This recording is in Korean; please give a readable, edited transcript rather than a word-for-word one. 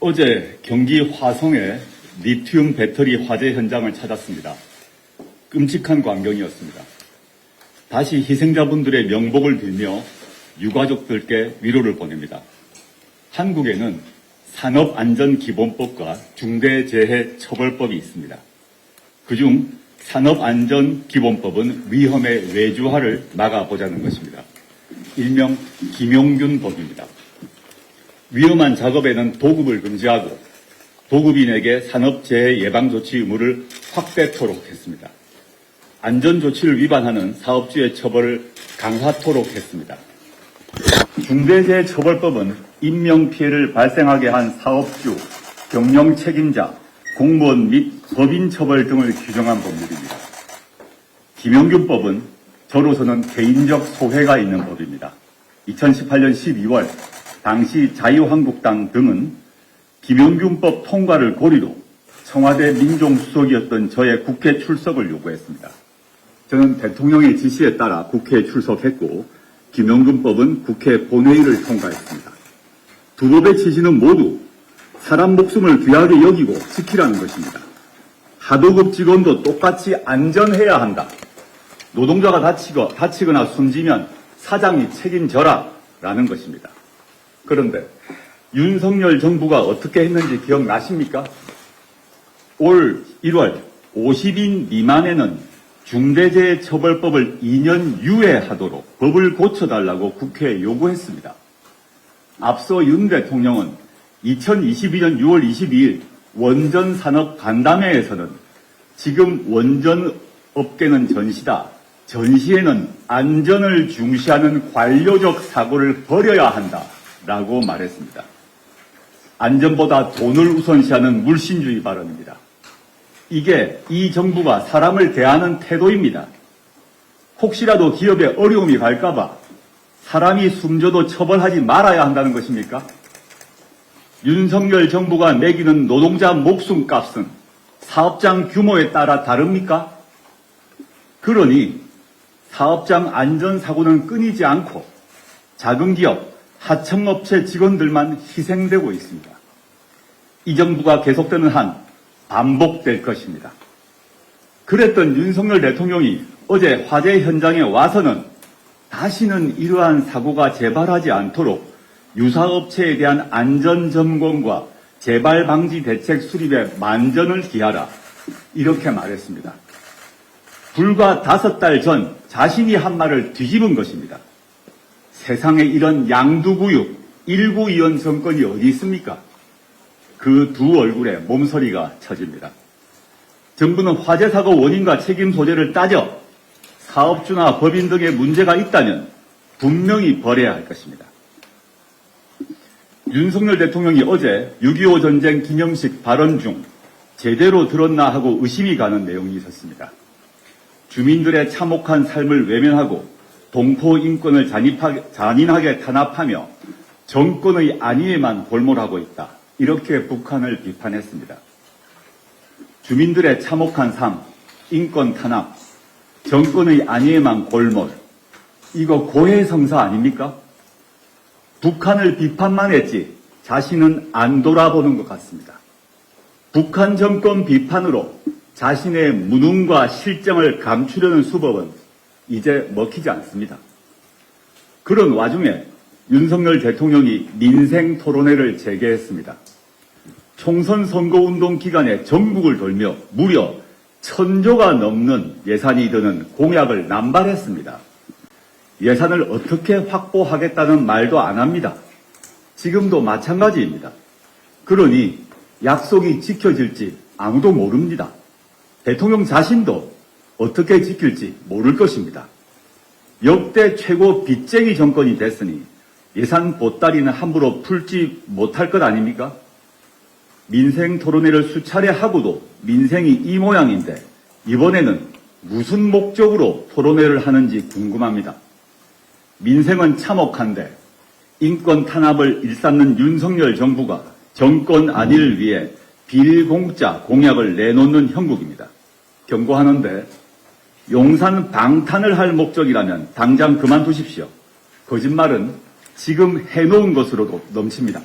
어제 경기 화성의 리튬 배터리 화재 현장을 찾았습니다. 끔찍한 광경이었습니다. 다시 희생자분들의 명복을 빌며 유가족들께 위로를 보냅니다. 한국에는 산업안전기본법과 중대재해처벌법이 있습니다. 그중 산업안전기본법은 위험의 외주화를 막아보자는 것입니다. 일명 김용균법입니다. 위험한 작업에는 도급을 금지하고 도급인에게 산업재해 예방조치 의무를 확대토록 했습니다. 안전조치를 위반하는 사업주의 처벌을 강화토록 했습니다. 중대재해처벌법은 인명피해를 발생하게 한 사업주, 경영 책임자, 공무원 및 법인 처벌 등을 규정한 법률입니다. 김용균법은 저로서는 개인적 소회가 있는 법입니다. 2018년 12월 당시 자유한국당 등은 김용균법 통과를 고리로 청와대 민정수석이었던 저의 국회 출석을 요구했습니다. 저는 대통령의 지시에 따라 국회에 출석했고 김용균법은 국회 본회의를 통과했습니다. 두 법의 취지는 모두 사람 목숨을 귀하게 여기고 지키라는 것입니다. 하도급 직원도 똑같이 안전해야 한다. 노동자가 다치거나 숨지면 사장이 책임져라 라는 것입니다. 그런데 윤석열 정부가 어떻게 했는지 기억나십니까? 올 1월 50인 미만에는 중대재해처벌법을 2년 유예하도록 법을 고쳐달라고 국회에 요구했습니다. 앞서 윤 대통령은 2022년 6월 22일 원전산업 간담회에서는 지금 원전업계는 전시다. 전시에는 안전을 중시하는 관료적 사고를 버려야 한다라고 말했습니다. 안전보다 돈을 우선시하는 물신주의 발언입니다. 이게 이 정부가 사람을 대하는 태도입니다. 혹시라도 기업에 어려움이 갈까봐 사람이 숨져도 처벌하지 말아야 한다는 것입니까? 윤석열 정부가 매기는 노동자 목숨값은 사업장 규모에 따라 다릅니까? 그러니 사업장 안전사고는 끊이지 않고 작은 기업, 하청업체 직원들만 희생되고 있습니다. 이 정부가 계속되는 한 반복될 것입니다. 그랬던 윤석열 대통령이 어제 화재 현장에 와서는 다시는 이러한 사고가 재발하지 않도록 유사업체에 대한 안전점검과 재발방지 대책 수립에 만전을 기하라 이렇게 말했습니다. 불과 5달 전 자신이 한 말을 뒤집은 것입니다. 세상에 이런 양두구육 19위원 정권이 어디 있습니까? 그 두 얼굴에 몸서리가 쳐집니다. 정부는 화재 사고 원인과 책임 소재를 따져 사업주나 법인 등의 문제가 있다면 분명히 벌여야 할 것입니다. 윤석열 대통령이 어제 6.25 전쟁 기념식 발언 중 제대로 들었나 하고 의심이 가는 내용이 있었습니다. 주민들의 참혹한 삶을 외면하고 동포 인권을 잔인하게 탄압하며 정권의 안위에만 골몰하고 있다. 이렇게 북한을 비판했습니다. 주민들의 참혹한 삶, 인권 탄압, 정권의 안위에만 골몰, 이거 고해성사 아닙니까? 북한을 비판만 했지 자신은 안 돌아보는 것 같습니다. 북한 정권 비판으로 자신의 무능과 실정을 감추려는 수법은 이제 먹히지 않습니다. 그런 와중에 윤석열 대통령이 민생 토론회를 재개했습니다. 총선 선거운동 기간에 전국을 돌며 무려 1,000조가 넘는 예산이 드는 공약을 남발했습니다. 예산을 어떻게 확보하겠다는 말도 안 합니다. 지금도 마찬가지입니다. 그러니 약속이 지켜질지 아무도 모릅니다. 대통령 자신도 어떻게 지킬지 모를 것입니다. 역대 최고 빚쟁이 정권이 됐으니 예산 보따리는 함부로 풀지 못할 것 아닙니까? 민생 토론회를 수차례 하고도 민생이 이 모양인데 이번에는 무슨 목적으로 토론회를 하는지 궁금합니다. 민생은 참혹한데 인권 탄압을 일삼는 윤석열 정부가 정권 안위를 위해 빌공짜 공약을 내놓는 형국입니다. 경고하는데 용산 방탄을 할 목적이라면 당장 그만두십시오. 거짓말은 지금 해놓은 것으로도 넘칩니다.